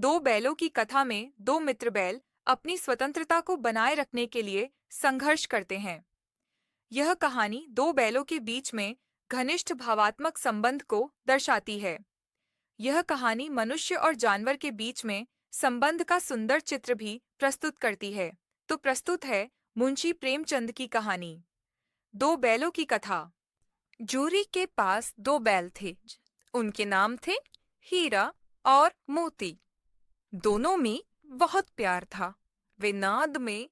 दो बैलों की कथा में दो मित्र बैल अपनी स्वतंत्रता को बनाए रखने के लिए संघर्ष करते हैं। यह कहानी दो बैलों के बीच में घनिष्ठ भावात्मक संबंध को दर्शाती है। यह कहानी मनुष्य और जानवर के बीच में संबंध का सुंदर चित्र भी प्रस्तुत करती है। तो प्रस्तुत है मुंशी प्रेमचंद की कहानी दो बैलों की कथा। जूरी के पास दो बैल थे। उनके नाम थे हीरा और मोती। दोनों में बहुत प्यार था। वे नाद में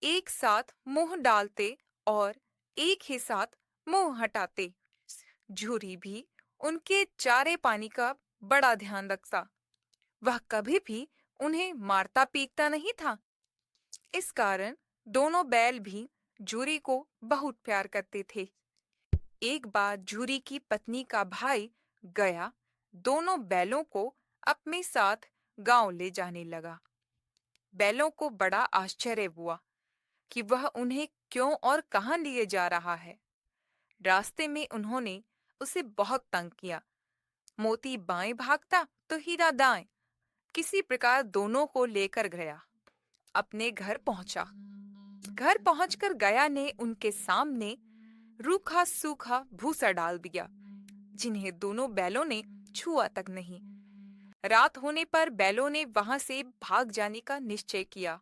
एक साथ मुंह डालते और एक ही साथ मुंह हटाते। झूरी भी उनके चारे पानी का बड़ा ध्यान रखता। वह कभी भी उन्हें मारता पीटता नहीं था। इस कारण दोनों बैल भी झूरी को बहुत प्यार करते थे। एक बार झूरी की पत्नी का भाई गया दोनों बैलों को अपने साथ गांव ले जाने लगा। बैलों को बड़ा आश्चर्य हुआ कि वह उन्हें क्यों और कहां लिए जा रहा है। रास्ते में उन्होंने उसे बहुत तंग किया। मोती बाएं भागता तो हीरा दाएं। किसी प्रकार दोनों को लेकर गया। अपने घर पहुंचा। घर पहुंचकर गया ने उनके सामने रूखा सूखा भूसा डाल दिया, जिन्हें दोनों बैलों ने छुआ तक नहीं। रात होने पर बैलों ने वहां से भाग जाने का निश्चय किया।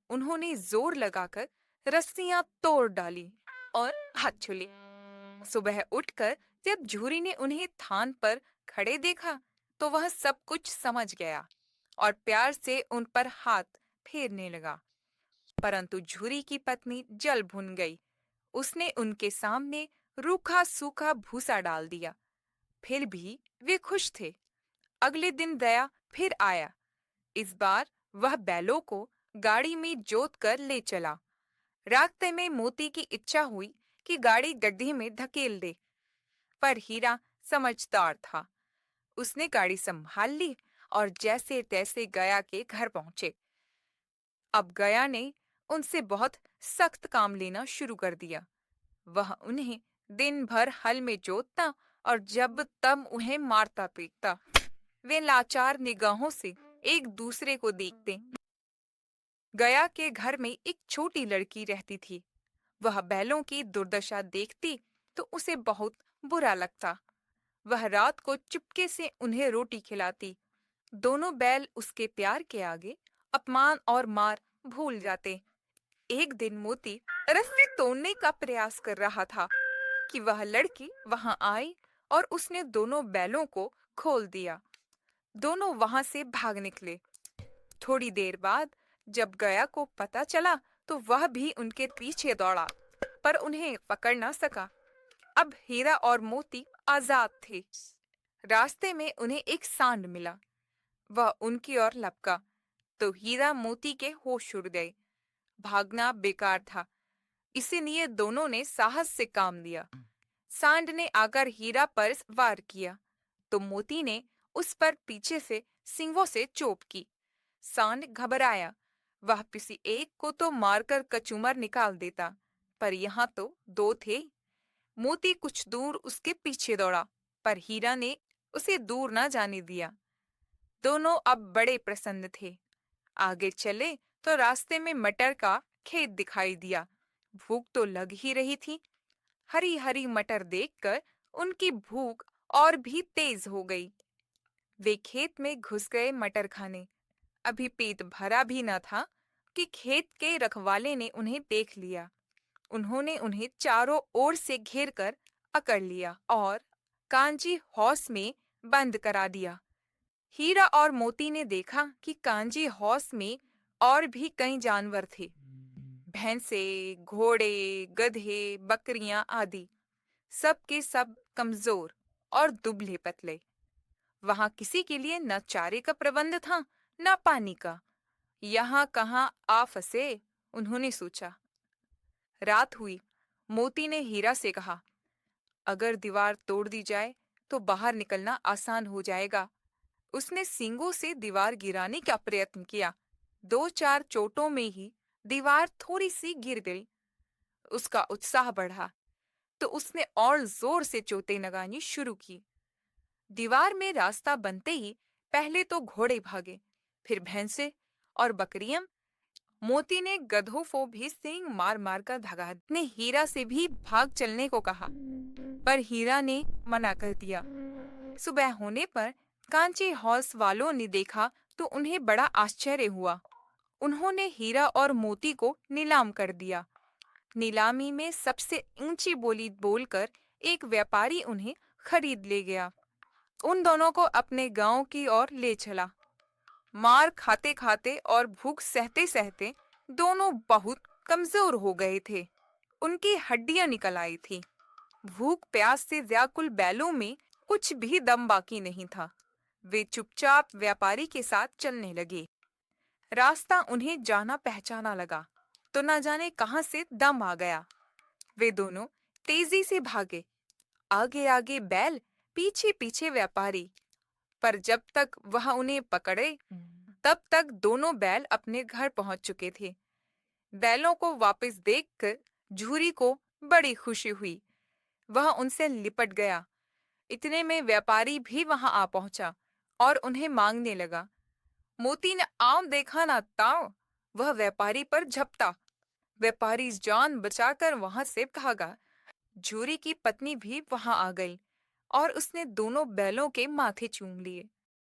उन्होंने जोर लगाकर रस्सियां तोड़ डाली और हाथ छुले। सुबह उठकर जब झूरी ने उन्हें थान पर खड़े देखा तो वह सब कुछ समझ गया और प्यार से उन पर हाथ फेरने लगा। परंतु झूरी की पत्नी जल भुन गई। उसने उनके सामने रूखा सूखा भूसा डाल दिया। फिर भी वे खुश थे। अगले दिन दया फिर आया। इस बार वह बैलों को गाड़ी में जोत कर ले चला। रास्ते में मोती की इच्छा हुई कि गाड़ी गड्ढे में धकेल दे, पर हीरा समझदार था। उसने गाड़ी संभाल ली और जैसे तैसे गया के घर पहुंचे। अब गया ने उनसे बहुत सख्त काम लेना शुरू कर दिया। वह उन्हें दिन भर हल में जोतता और जब तब उन्हें मारता पीटता। वे लाचार निगाहों से एक दूसरे को देखते। गया के घर में एक छोटी लड़की रहती थी। वह बैलों की दुर्दशा देखती तो उसे बहुत बुरा लगता। वह रात को चुपके से उन्हें रोटी खिलाती। दोनों बैल उसके प्यार के आगे अपमान और मार भूल जाते। एक दिन मोती रस्सी तोड़ने का प्रयास कर रहा था कि वह लड़की वहां आई और उसने दोनों बैलों को खोल दिया। दोनों वहां से भाग निकले। थोड़ी देर बाद जब गया को पता चला तो वह भी उनके पीछे दौड़ा, पर उन्हें पकड़ न सका। अब हीरा और मोती आजाद थे। रास्ते में उन्हें एक सांड मिला। वह उनकी ओर लपका तो हीरा मोती के होश उड़ गए। भागना बेकार था, इसीलिए दोनों ने साहस से काम लिया। सांड ने आकर हीरा पर वार किया तो मोती ने उस पर पीछे से सींगों से चोट की। सांड घबराया। वह किसी एक को तो मारकर कचूमर निकाल देता, पर यहाँ तो दो थे। मोती कुछ दूर उसके पीछे दौड़ा, पर हीरा ने उसे दूर न जाने दिया। दोनों अब बड़े प्रसन्न थे। आगे चले तो रास्ते में मटर का खेत दिखाई दिया। भूख तो लग ही रही थी। हरी हरी मटर देखकर उनकी भूख और भी तेज हो गई। वे खेत में घुस गए मटर खाने। अभी पेट भरा भी न था कि खेत के रखवाले ने उन्हें देख लिया। उन्होंने उन्हें चारों ओर से घेर कर अकड़ लिया और कांजी हौस में बंद करा दिया। हीरा और मोती ने देखा कि कांजी हौस में और भी कई जानवर थे। भैंसे, घोड़े, गधे, बकरियां आदि, सब के सब कमजोर और दुबले पतले। वहां किसी के लिए न चारे का प्रबंध था न पानी का। यहाँ कहाँ आ फंसे, उन्होंने सोचा। रात हुई। मोती ने हीरा से कहा, अगर दीवार तोड़ दी जाए तो बाहर निकलना आसान हो जाएगा। उसने सींगों से दीवार गिराने का प्रयत्न किया। दो चार चोटों में ही दीवार थोड़ी सी गिर गई। उसका उत्साह बढ़ा तो उसने और जोर से चोटें लगानी शुरू की। दीवार में रास्ता बनते ही पहले तो घोड़े भागे, फिर भैंसे और बकरियां। मोती ने गधों को भी सींग मार मार कर भगा। ने हीरा से भी भाग चलने को कहा, पर हीरा ने मना कर दिया। सुबह होने पर कांची हाउस वालों ने देखा तो उन्हें बड़ा आश्चर्य हुआ। उन्होंने हीरा और मोती को नीलाम कर दिया। नीलामी में सबसे ऊंची बोली बोलकर एक व्यापारी उन्हें खरीद ले गया। उन दोनों को अपने गांव की ओर ले चला। मार खाते खाते और भूख सहते सहते दोनों बहुत कमजोर हो गए थे। उनकी हड्डियां निकल आई थी। भूख प्यास से व्याकुल बैलों में कुछ भी दम बाकी नहीं था। वे चुपचाप व्यापारी के साथ चलने लगे। रास्ता उन्हें जाना पहचाना लगा, तो न जाने कहां से दम आ गया। वे दोनों तेजी से भागे, आगे आगे बैल, पीछे पीछे व्यापारी। पर जब तक वह उन्हें पकड़े, तब तक दोनों बैल अपने घर पहुंच चुके थे। बैलों को वापस देखकर झूरी को बड़ी खुशी हुई। वह उनसे लिपट गया। इतने में व्यापारी भी वहां आ पहुंचा और उन्हें मांगने लगा। मोती ने आम देखा ना ताऊ, वह व्यापारी पर झपटा। व्यापारी जान बचाकर वहां से भागा। झूरी की पत्नी भी वहां आ गई और उसने दोनों बैलों के माथे चूम लिए।